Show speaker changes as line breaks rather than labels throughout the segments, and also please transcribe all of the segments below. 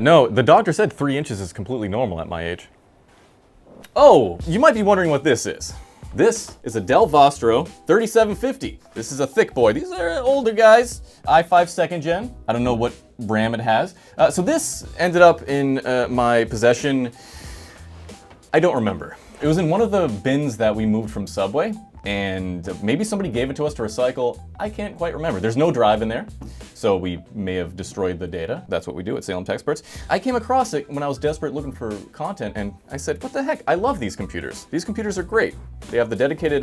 No, the doctor said 3 inches is completely normal at my age. Oh, you might be wondering what this is. This is a Dell Vostro 3750. This is a thick boy. These are older guys. i5 2nd gen. I don't know what RAM it has. So this ended up in my possession. I don't remember. It was in one of the bins that we moved from Subway, and maybe somebody gave it to us to recycle. I can't quite remember. There's no drive in there, so we may have destroyed the data. That's what we do at Salem Techsperts. I came across it when I was desperate looking for content, and I said, what the heck? I love these computers. These computers are great. They have the dedicated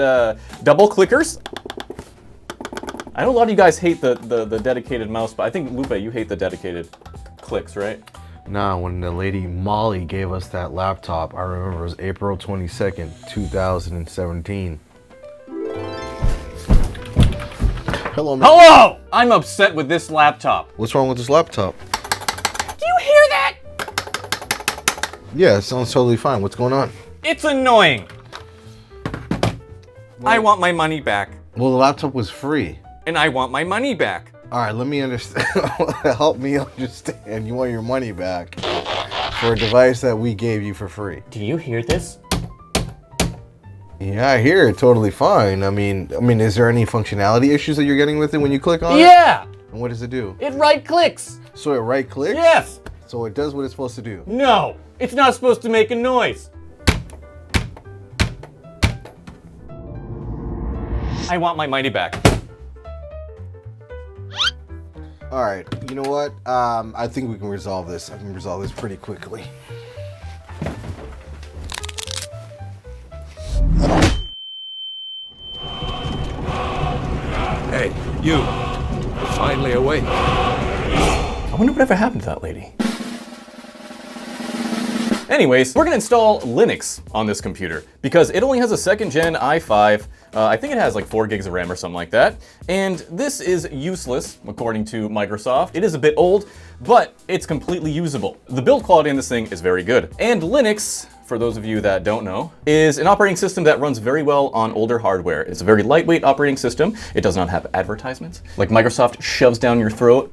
double clickers. I know a lot of you guys hate the dedicated mouse, but I think, Lupe, you hate the dedicated clicks, right?
Nah, when the lady Molly gave us that laptop, I remember it was April 22nd, 2017. Hello, man.
Hello! I'm upset with this laptop.
What's wrong with this laptop?
Do you hear that?
Yeah, it sounds totally fine. What's going on?
It's annoying. I want my money back.
Well, the laptop was free.
And I want my money back.
All right, let me understand. Help me understand. You want your money back for a device that we gave you for free.
Do you hear this?
Yeah, I hear it totally fine. I mean, is there any functionality issues that you're getting with it when you click on it?
Yeah!
And what does it do?
It right clicks.
So it right clicks?
Yes!
So it does what it's supposed to do?
No! It's not supposed to make a noise. I want my money back.
All right, you know what? I think we can resolve this. I can resolve this pretty quickly.
Hey, you. You're finally awake.
I wonder whatever happened to that lady. Anyways, we're gonna install Linux on this computer because it only has a 2nd gen i5. I think it has like 4 gigs of RAM or something like that. And this is useless, according to Microsoft. It is a bit old, but it's completely usable. The build quality in this thing is very good. And Linux, for those of you that don't know, is an operating system that runs very well on older hardware. It's a very lightweight operating system. It does not have advertisements, like Microsoft shoves down your throat.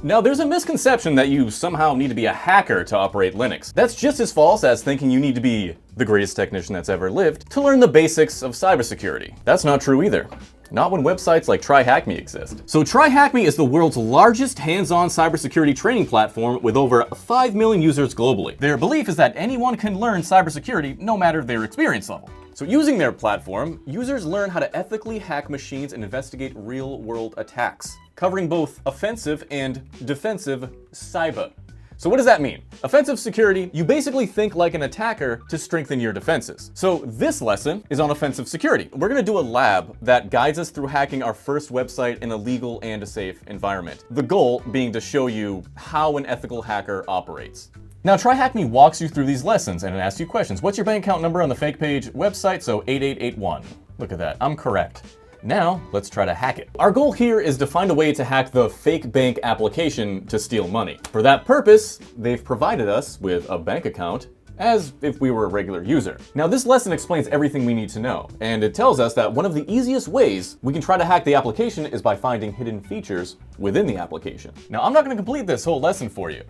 Now, there's a misconception that you somehow need to be a hacker to operate Linux. That's just as false as thinking you need to be the greatest technician that's ever lived to learn the basics of cybersecurity. That's not true either. Not when websites like TryHackMe exist. So TryHackMe is the world's largest hands-on cybersecurity training platform with over 5 million users globally. Their belief is that anyone can learn cybersecurity no matter their experience level. So using their platform, users learn how to ethically hack machines and investigate real-world attacks, covering both offensive and defensive cyber. So what does that mean? Offensive security, you basically think like an attacker to strengthen your defenses. So this lesson is on offensive security. We're gonna do a lab that guides us through hacking our first website in a legal and a safe environment. The goal being to show you how an ethical hacker operates. Now, TryHackMe walks you through these lessons and it asks you questions. What's your bank account number on the fake page website? So 8881. Look at that, I'm correct. Now, let's try to hack it. Our goal here is to find a way to hack the fake bank application to steal money. For that purpose, they've provided us with a bank account as if we were a regular user. Now, this lesson explains everything we need to know, and it tells us that one of the easiest ways we can try to hack the application is by finding hidden features within the application. Now, I'm not gonna complete this whole lesson for you.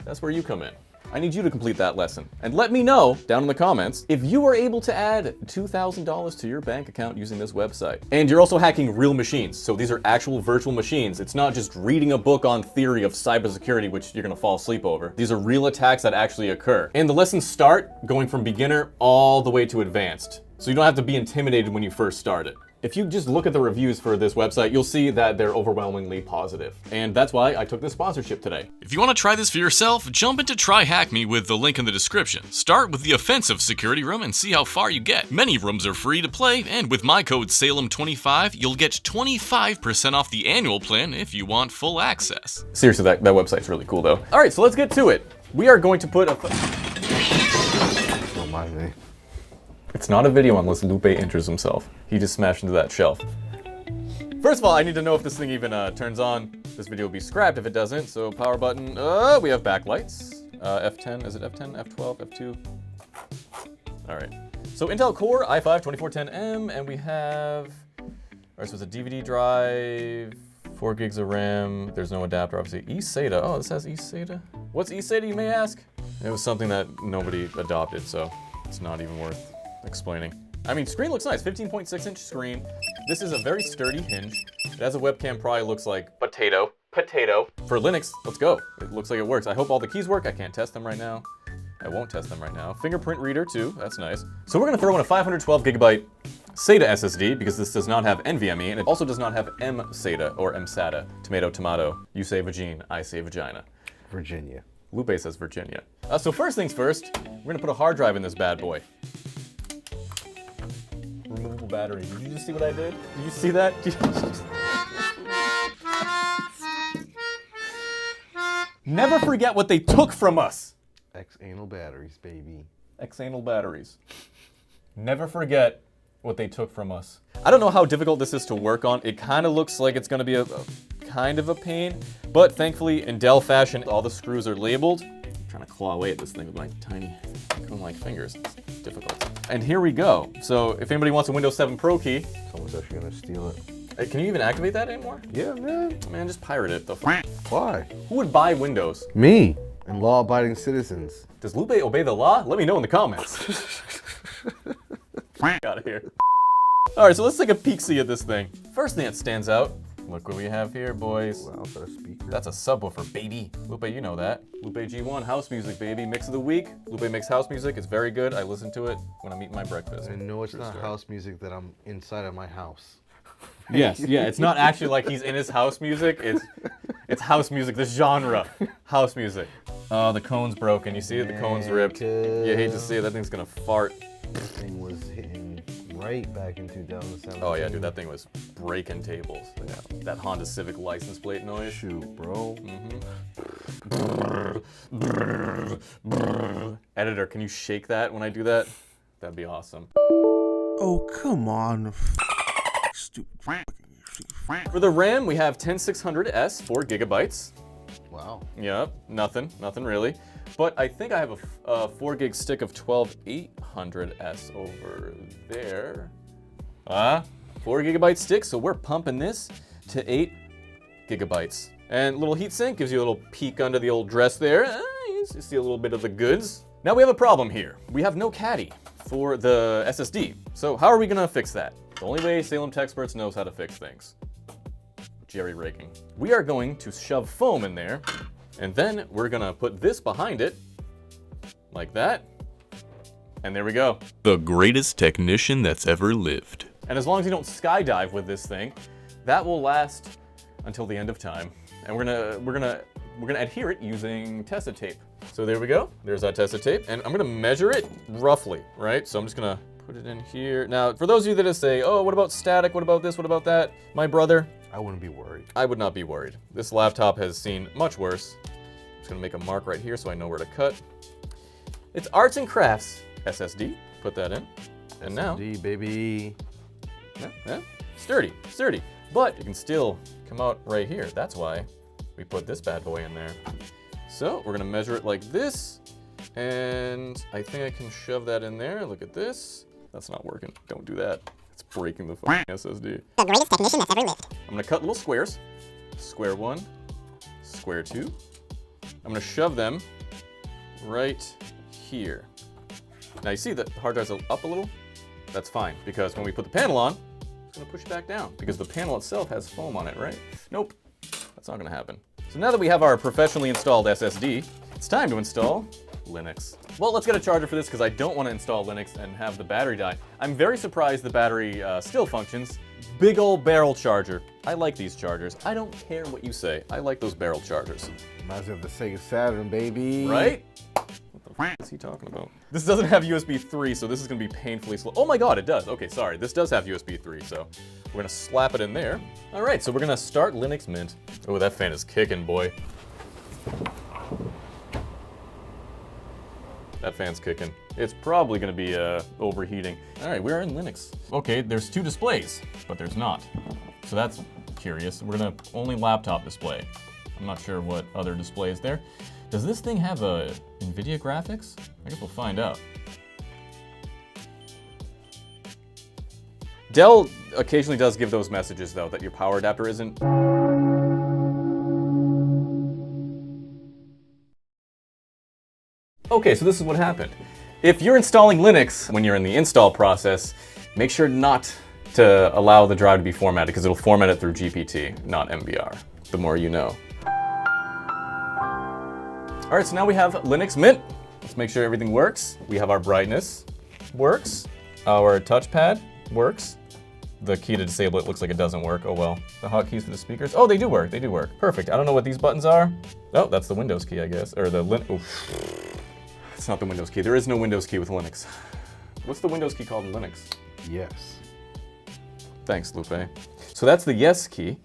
That's where you come in. I need you to complete that lesson. And let me know down in the comments if you were able to add $2,000 to your bank account using this website. And you're also hacking real machines. So these are actual virtual machines. It's not just reading a book on theory of cybersecurity, which you're gonna fall asleep over. These are real attacks that actually occur. And the lessons start going from beginner all the way to advanced. So you don't have to be intimidated when you first start it. If you just look at the reviews for this website, you'll see that they're overwhelmingly positive. And that's why I took this sponsorship today.
If you want to try this for yourself, jump into TryHackMe with the link in the description. Start with the offensive security room and see how far you get. Many rooms are free to play, and with my code SALEM25, you'll get 25% off the annual plan if you want full access.
Seriously, that website's really cool though. All right, so let's get to it. We are going to put a...
Don't mind me.
It's not a video unless Lupe enters himself. He just smashed into that shelf. First of all, I need to know if this thing even turns on. This video will be scrapped if it doesn't, so power button. We have backlights. F10, is it F10, F12, F2? All right. So Intel Core i5 2410M, and we have, all right, so it's a DVD drive, 4 gigs of RAM. There's no adapter, obviously. eSATA. Oh, this has eSATA. What's eSATA, you may ask? It was something that nobody adopted, so it's not even worth explaining. I mean, screen looks nice. 15.6-inch screen. This is a very sturdy hinge. It has a webcam, probably looks like potato. For Linux, let's go. It looks like it works. I hope all the keys work. I can't test them right now. I won't test them right now. Fingerprint reader too, that's nice. So we're gonna throw in a 512 gigabyte SATA SSD because this does not have NVMe and it also does not have mSATA or mSATA. Tomato, tomato. You say vagine, I say vagina.
Virginia.
Lupe says Virginia. So first things first, we're gonna put a hard drive in this bad boy. Removable battery. Did you just see what I did? Did you see that? Never forget what they took from us.
Ex-anal batteries, baby.
Ex-anal batteries. Never forget what they took from us. I don't know how difficult this is to work on. It kind of looks like it's going to be a kind of a pain, but thankfully in Dell fashion, all the screws are labeled. I'm trying to claw away at this thing with my tiny comb-like fingers. It's difficult. And here we go. So if anybody wants a Windows 7 Pro key,
Someone's actually gonna steal it.
can you even activate that anymore?
Yeah, man.
Man, just pirate it.
Why?
Who would buy Windows?
Me and law-abiding citizens.
Does Lupe obey the law? Let me know in the comments. Out of here. All right, so let's take a peek-see at this thing. First thing that stands out, look what we have here, boys.
Wow, is that a speaker?
That's a subwoofer, baby. Lupe, you know that. Lupe G1, house music, baby. Mix of the week. Lupe makes house music. It's very good. I listen to it when I'm eating my breakfast.
I know it's not house music that I'm inside of my house.
Yes, yeah, it's not actually like he's in his house music. It's house music, the genre. House music. Oh, the cone's broken. You see it? The cone's ripped. You hate to see it. That thing's gonna fart.
This thing was hitting right back in 2017.
Oh yeah, dude, that thing was breaking tables. Yeah. That Honda Civic license plate noise.
Shoot, bro.
Editor, can you shake that when I do that? That'd be awesome.
Oh, come on. Stupid.
For the RAM, we have 10600S, 4 gigabytes.
Wow.
Yep, nothing really. But I think I have a 4 gig stick of 12800S over there. 4 gigabyte stick, so we're pumping this to 8 gigabytes. And little heatsink gives you a little peek under the old dress there. You see a little bit of the goods. Now we have a problem here. We have no caddy for the SSD. So how are we gonna fix that? The only way Salem Techsperts knows how to fix things. Jerry rigging. We are going to shove foam in there, and then we're gonna put this behind it, like that, and there we go.
The greatest technician that's ever lived.
And as long as you don't skydive with this thing, that will last until the end of time. And we're gonna adhere it using Tessa tape. So there we go. There's our Tessa tape, and I'm gonna measure it roughly, right? So I'm just gonna put it in here. Now, for those of you that say, oh, what about static? What about this? What about that? My brother,
I wouldn't be worried.
I would not be worried. This laptop has seen much worse. I'm just gonna make a mark right here so I know where to cut. It's Arts and Crafts SSD. Put that in. And now,
SSD, baby.
yeah, sturdy. But you can still come out right here. That's why we put this bad boy in there. So we're gonna measure it like this. And I think I can shove that in there. Look at this. That's not working. Don't do that. It's breaking the fucking SSD.
The greatest technician that's ever lived.
I'm gonna cut little squares. Square 1, square 2. I'm gonna shove them right here. Now you see that the hard drive's up a little? That's fine, because when we put the panel on, it's gonna push back down, because the panel itself has foam on it, right? Nope, that's not gonna happen. So now that we have our professionally installed SSD, it's time to install Linux. Well, let's get a charger for this because I don't want to install Linux and have the battery die. I'm very surprised the battery still functions. Big old barrel charger. I like these chargers. I don't care what you say. I like those barrel chargers.
Reminds me of the Sega Saturn, baby.
Right? What the f is he talking about? This doesn't have USB 3, so this is going to be painfully slow. Oh my god, it does. Okay, sorry. This does have USB 3, so we're going to slap it in there. All right, so we're going to start Linux Mint. Oh, that fan is kicking, boy. That fan's kicking. It's probably gonna be overheating. All right, we're in Linux. Okay, there's 2 displays, but there's not. So that's curious. We're gonna only laptop display. I'm not sure what other display is there. Does this thing have a NVIDIA graphics? I guess we'll find out. Dell occasionally does give those messages though, that your power adapter isn't Okay, so this is what happened. If you're installing Linux, when you're in the install process, make sure not to allow the drive to be formatted because it'll format it through GPT, not MBR. The more you know. All right, so now we have Linux Mint. Let's make sure everything works. We have our brightness, works. Our touchpad works. The key to disable it looks like it doesn't work. Oh well. The hotkeys for the speakers. Oh, they do work. They do work. Perfect. I don't know what these buttons are. Oh, that's the Windows key, I guess. Or the It's not the Windows key. There is no Windows key with Linux. What's the Windows key called in Linux?
Yes.
Thanks, Lupe. So that's the yes key.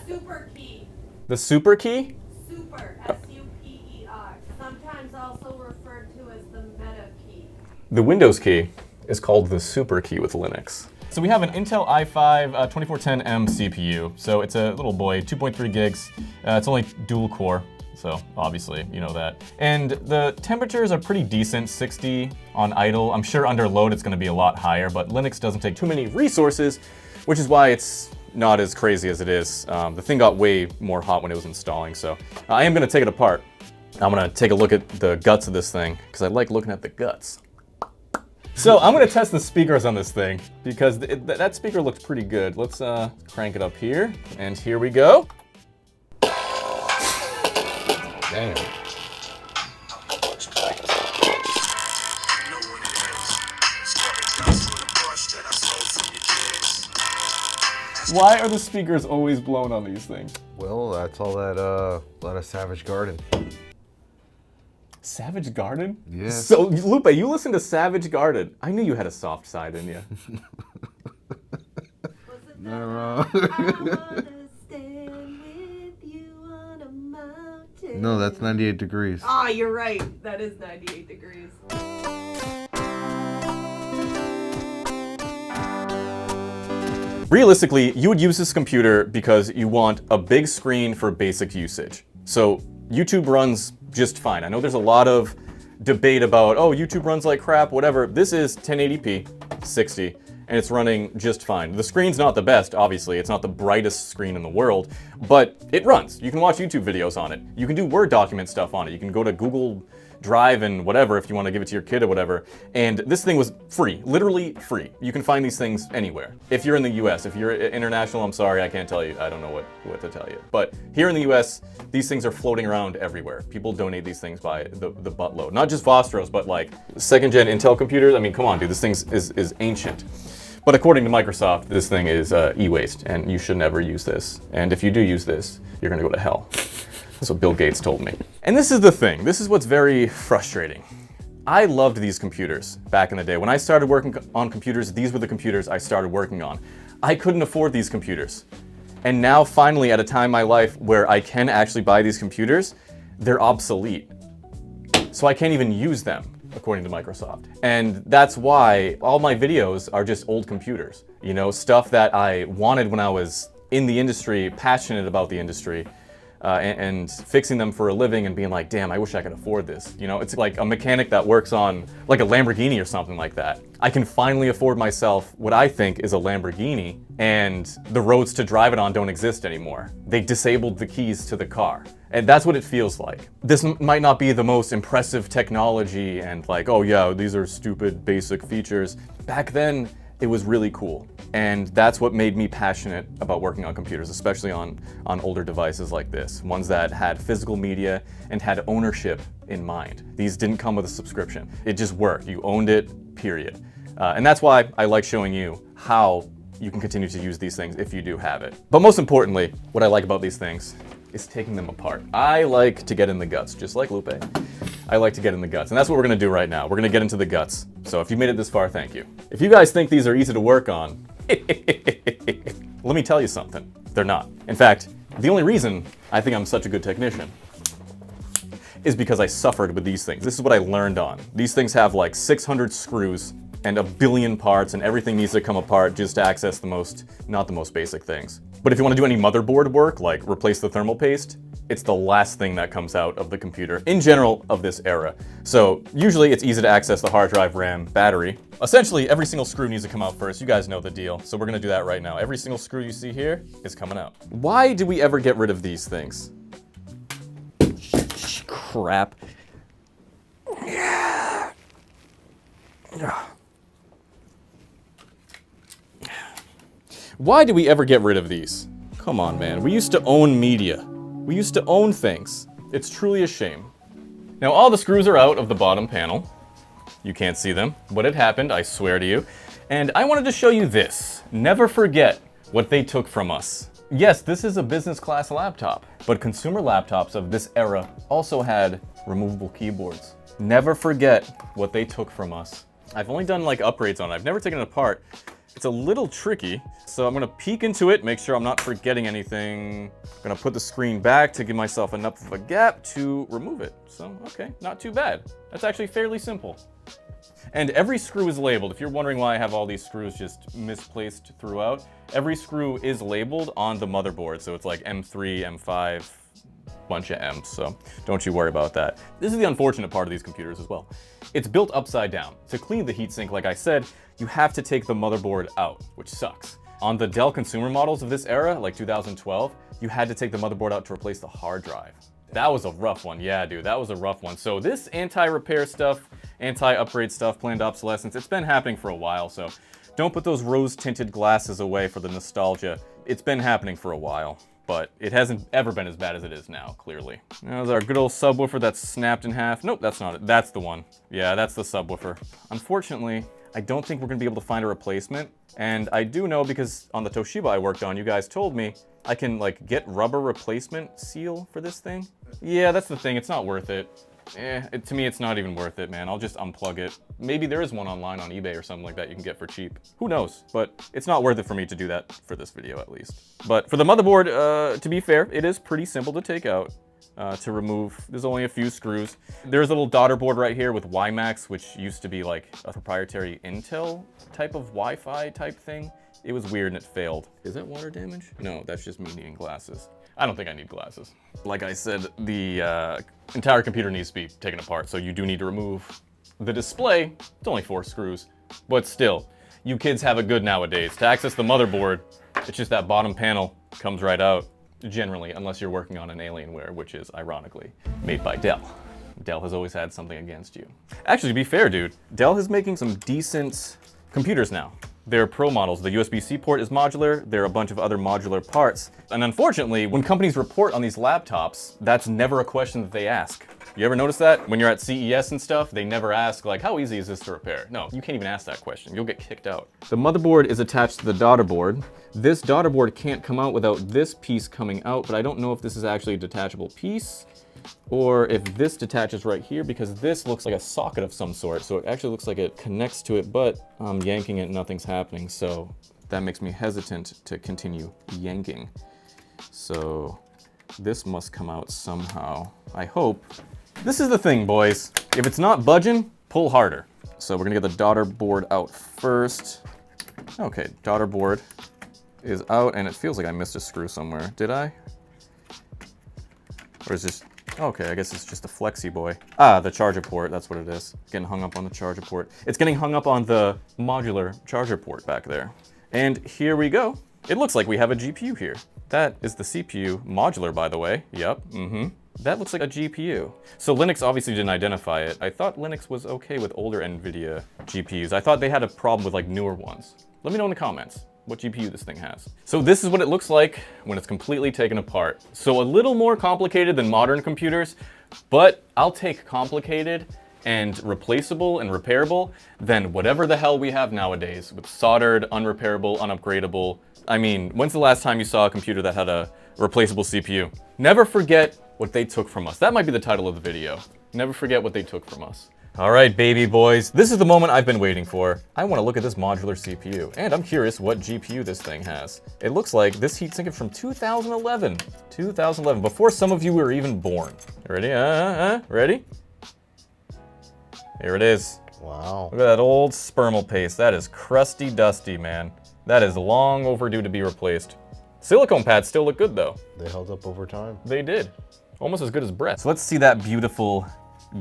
Super key.
The super key?
Super. S-U-P-E-R. Sometimes also referred to as the meta key.
The Windows key is called the super key with Linux. So we have an Intel i5 2410M CPU. So it's a little boy, 2.3 gigs. It's only dual core. So obviously, you know that. And the temperatures are pretty decent, 60 on idle. I'm sure under load it's gonna be a lot higher, but Linux doesn't take too many resources, which is why it's not as crazy as it is. The thing got way more hot when it was installing, so I am gonna take it apart. I'm gonna take a look at the guts of this thing, because I like looking at the guts. So I'm gonna test the speakers on this thing, because that speaker looks pretty good. Let's crank it up here, and here we go.
Damn.
Why are the speakers always blown on these things?
Well, that's all that Savage Garden.
Savage Garden?
Yeah.
So, Lupe, you listen to Savage Garden. I knew you had a soft side in you.
Not wrong. No, that's 98 degrees.
Ah, you're right. That is 98 degrees.
Realistically, you would use this computer because you want a big screen for basic usage. So YouTube runs just fine. I know there's a lot of debate about, oh, YouTube runs like crap, whatever. This is 1080p, 60, and it's running just fine. The screen's not the best, obviously. It's not the brightest screen in the world, but it runs. You can watch YouTube videos on it. You can do Word document stuff on it. You can go to Google Drive and whatever if you want to give it to your kid or whatever. And this thing was free, literally free. You can find these things anywhere. If you're in the US, if you're international, I'm sorry, I can't tell you. I don't know what to tell you. But here in the US, these things are floating around everywhere. People donate these things by the buttload. Not just Vostros, but like second gen Intel computers. I mean, come on, dude, this thing is ancient. But according to Microsoft, this thing is e-waste, and you should never use this. And if you do use this, you're gonna go to hell. That's what Bill Gates told me. And this is the thing. This is what's very frustrating. I loved these computers back in the day. When I started working on computers, these were the computers I started working on. I couldn't afford these computers. And now finally, at a time in my life where I can actually buy these computers, they're obsolete. So I can't even use them, according to Microsoft. And that's why all my videos are just old computers. You know, stuff that I wanted when I was in the industry, passionate about the industry. And fixing them for a living and being like, damn, I wish I could afford this. You know, it's like a mechanic that works on like a Lamborghini or something like that. I can finally afford myself what I think is a Lamborghini, and the roads to drive it on don't exist anymore. They disabled the keys to the car. And that's what it feels like. This might not be the most impressive technology and like, oh yeah, these are stupid basic features. Back then, it was really cool. And that's what made me passionate about working on computers, especially on older devices like this, ones that had physical media and had ownership in mind. These didn't come with a subscription. It just worked. You owned it, period. And that's why I like showing you how you can continue to use these things if you do have it. But most importantly, what I like about these things is taking them apart. I like to get in the guts, just like Lupe. I like to get in the guts, and that's what we're gonna do right now. We're gonna get into the guts. So if you made it this far, thank you. If you guys think these are easy to work on, let me tell you something. They're not. In fact, the only reason I think I'm such a good technician is because I suffered with these things. This is what I learned on. These things have like 600 screws and a billion parts, and everything needs to come apart just to access not the most basic things. But if you want to do any motherboard work, like replace the thermal paste, it's the last thing that comes out of the computer, in general, of this era. So usually it's easy to access the hard drive, RAM, battery. Essentially, every single screw needs to come out first. You guys know the deal. So we're gonna do that right now. Every single screw you see here is coming out. Why do we ever get rid of these things? Crap. Why do we ever get rid of these? Come on, man. We used to own media. We used to own things. It's truly a shame. Now all the screws are out of the bottom panel. You can't see them, but it happened, I swear to you. And I wanted to show you this. Never forget what they took from us. Yes, this is a business class laptop, but consumer laptops of this era also had removable keyboards. Never forget what they took from us. I've only done like upgrades on it. I've never taken it apart. It's a little tricky, so I'm gonna peek into it, make sure I'm not forgetting anything. I'm gonna put the screen back to give myself enough of a gap to remove it. So, okay, not too bad. That's actually fairly simple. And every screw is labeled. If you're wondering why I have all these screws just misplaced throughout, every screw is labeled on the motherboard. So it's like M3, M5, bunch of M's, so don't you worry about that. This is the unfortunate part of these computers as well. It's built upside down. To clean the heatsink, like I said, you have to take the motherboard out, which sucks. On the Dell consumer models of this era, like 2012, you had to take the motherboard out to replace the hard drive. That was a rough one. Yeah, dude, that was a rough one. So this anti-repair stuff, anti-upgrade stuff, planned obsolescence, it's been happening for a while, so don't put those rose-tinted glasses away for the nostalgia. It's been happening for a while, but it hasn't ever been as bad as it is now, clearly. There's our good old subwoofer that's snapped in half. Nope, that's not it. That's the one. Yeah, that's the subwoofer. Unfortunately, I don't think we're gonna be able to find a replacement. And I do know because on the Toshiba I worked on, you guys told me I can like get rubber replacement seal for this thing. Yeah, that's the thing, it's not worth it. To me, it's not even worth it, man. I'll just unplug it. Maybe there is one online on eBay or something like that you can get for cheap. Who knows? But it's not worth it for me to do that for this video, at least. But for the motherboard, to be fair, it is pretty simple to take out, to remove. There's only a few screws. There's a little daughter board right here with WiMAX, which used to be like a proprietary Intel type of Wi-Fi type thing. It was weird and it failed. Is that water damage? No, that's just me needing glasses. I don't think I need glasses. Like I said, the entire computer needs to be taken apart, so you do need to remove the display. It's only 4 screws, but still, you kids have it good nowadays. To access the motherboard, it's just that bottom panel comes right out, generally, unless you're working on an Alienware, which is, ironically, made by Dell. Dell has always had something against you. Actually, to be fair, dude, Dell is making some decent computers now. They're pro models. The USB-C port is modular. There are a bunch of other modular parts. And unfortunately, when companies report on these laptops, that's never a question that they ask. You ever notice that? When you're at CES and stuff, they never ask like, how easy is this to repair? No, you can't even ask that question. You'll get kicked out. The motherboard is attached to the daughter board. This daughter board can't come out without this piece coming out, but I don't know if this is actually a detachable piece or if this detaches right here, because this looks like a socket of some sort. So it actually looks like it connects to it, but I'm yanking it, nothing's happening. So that makes me hesitant to continue yanking. So this must come out somehow, I hope. This is the thing, boys. If it's not budging, pull harder. So we're gonna get the daughter board out first. Okay, daughter board is out, and it feels like I missed a screw somewhere. Did I? Or is this, okay, I guess it's just a flexi boy. Ah, the charger port, that's what it is. Getting hung up on the charger port. It's getting hung up on the modular charger port back there. And here we go. It looks like we have a GPU here. That is the CPU, modular by the way. Yep, That looks like a GPU. So Linux obviously didn't identify it. I thought Linux was okay with older NVIDIA GPUs. I thought they had a problem with like newer ones. Let me know in the comments what GPU this thing has. So this is what it looks like when it's completely taken apart. So a little more complicated than modern computers, but I'll take complicated and replaceable and repairable than whatever the hell we have nowadays with soldered, unrepairable, unupgradable. I mean, when's the last time you saw a computer that had a replaceable CPU? Never forget what they took from us. That might be the title of the video. Never forget what they took from us. All right, baby boys, this is the moment I've been waiting for. I want to look at this modular CPU, and I'm curious what GPU this thing has. It looks like this heatsink is from 2011. 2011, before some of you were even born. Ready? Ready? Here it is.
Wow.
Look at that old spermal paste. That is crusty dusty, man. That is long overdue to be replaced. Silicone pads still look good though.
They held up over time.
They did. Almost as good as breath. So let's see that beautiful,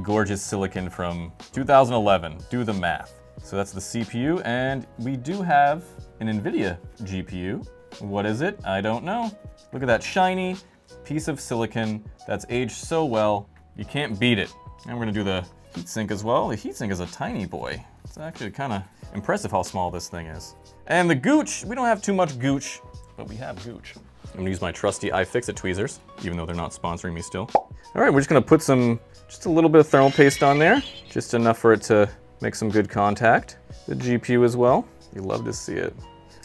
gorgeous silicon from 2011. Do the math. So that's the CPU, and we do have an NVIDIA GPU. What is it? I don't know. Look at that shiny piece of silicon that's aged so well. You can't beat it. And we're gonna do the heatsink as well. The heatsink is a tiny boy. It's actually kind of impressive how small this thing is. And the gooch, we don't have too much gooch, but we have gooch. I'm gonna use my trusty iFixit tweezers, even though they're not sponsoring me still. All right, we're just gonna put just a little bit of thermal paste on there, just enough for it to make some good contact. The GPU as well, you love to see it.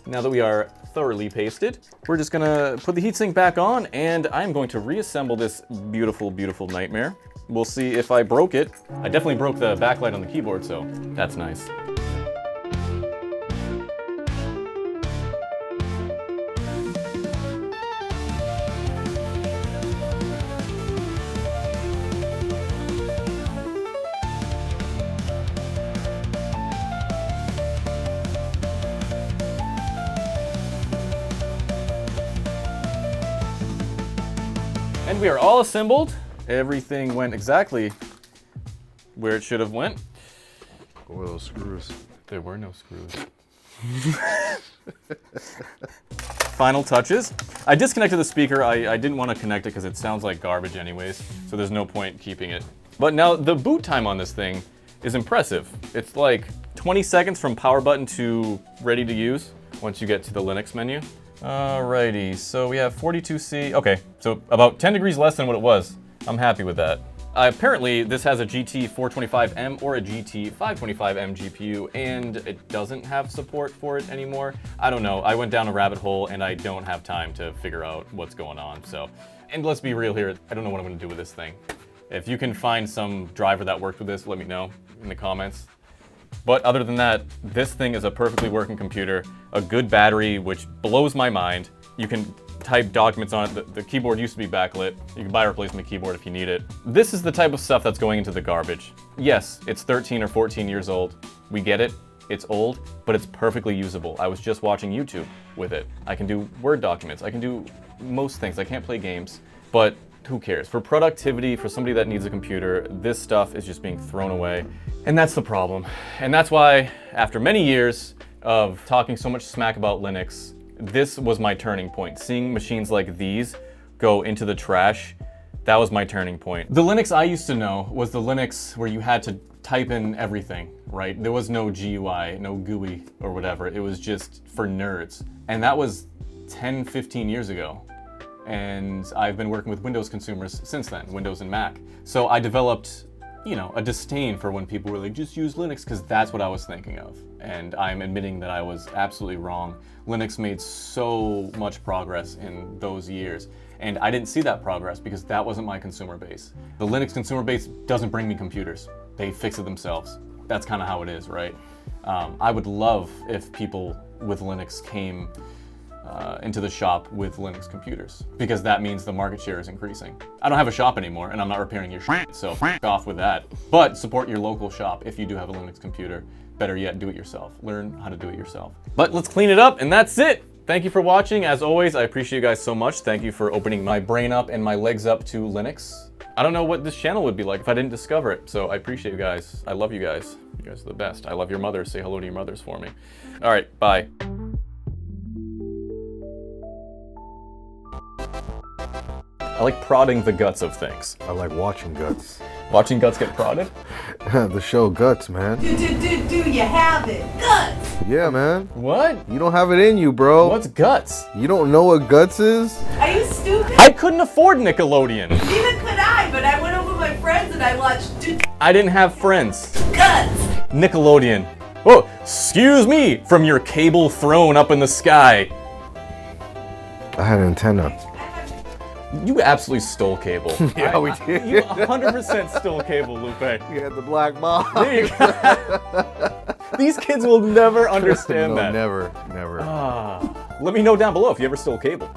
Now that we are thoroughly pasted, we're just gonna put the heatsink back on, and I'm going to reassemble this beautiful, beautiful nightmare. We'll see if I broke it. I definitely broke the backlight on the keyboard, so that's nice. And we are all assembled. Everything went exactly where it should have went.
What were those screws?
There were no screws. Final touches. I disconnected the speaker. I didn't want to connect it because it sounds like garbage anyways, so there's no point keeping it. But now the boot time on this thing is impressive. It's like 20 seconds from power button to ready to use once you get to the Linux menu. Alrighty, so we have 42C. Okay, so about 10 degrees less than what it was. I'm happy with that. Apparently, this has a GT425M or a GT525M GPU, and it doesn't have support for it anymore. I don't know. I went down a rabbit hole, and I don't have time to figure out what's going on. So, and let's be real here. I don't know what I'm going to do with this thing. If you can find some driver that worked with this, let me know in the comments. But other than that, this thing is a perfectly working computer, a good battery, which blows my mind. You can type documents on it. The keyboard used to be backlit. You can buy a replacement keyboard if you need it. This is the type of stuff that's going into the garbage. Yes, it's 13 or 14 years old. We get it. It's old, but it's perfectly usable. I was just watching YouTube with it. I can do Word documents. I can do most things. I can't play games, but who cares? For productivity, for somebody that needs a computer, this stuff is just being thrown away. And that's the problem. And that's why, after many years of talking so much smack about Linux, this was my turning point. Seeing machines like these go into the trash, that was my turning point. The Linux I used to know was the Linux where you had to type in everything, right? There was no GUI, no GUI or whatever. It was just for nerds. And that was 10, 15 years ago. And I've been working with Windows consumers since then, Windows and Mac. So I developed, you know, a disdain for when people were like, just use Linux, because that's what I was thinking of. And I'm admitting that I was absolutely wrong. Linux made so much progress in those years. And I didn't see that progress because that wasn't my consumer base. The Linux consumer base doesn't bring me computers. They fix it themselves. That's kind of how it is, right? I would love if people with Linux came into the shop with Linux computers, because that means the market share is increasing. I don't have a shop anymore, and I'm not repairing your shit, so f off with that. But support your local shop if you do have a Linux computer. Better yet, do it yourself. Learn how to do it yourself. But let's clean it up, and that's it. Thank you for watching. As always, I appreciate you guys so much. Thank you for opening my brain up and my legs up to Linux. I don't know what this channel would be like if I didn't discover it, so I appreciate you guys. I love you guys. You guys are the best. I love your mothers. Say hello to your mothers for me. All right, bye. I like prodding the guts of things.
I like watching guts.
Watching guts get prodded?
The show Guts, man.
Do you have it? Guts!
Yeah, man.
What?
You don't have it in you, bro.
What's guts?
You don't know what Guts is?
Are you stupid?
I couldn't afford Nickelodeon.
Neither could I, but I went over with my friends and I watched
I didn't have friends.
Guts!
Nickelodeon. Oh, excuse me, from your cable throne up in the sky.
I had an antenna.
You absolutely stole cable.
Yeah, we did.
You 100% stole cable, Lupe.
You had the black box.
There you go. These kids will never understand
No,
that.
never.
Let me know down below if you ever stole cable.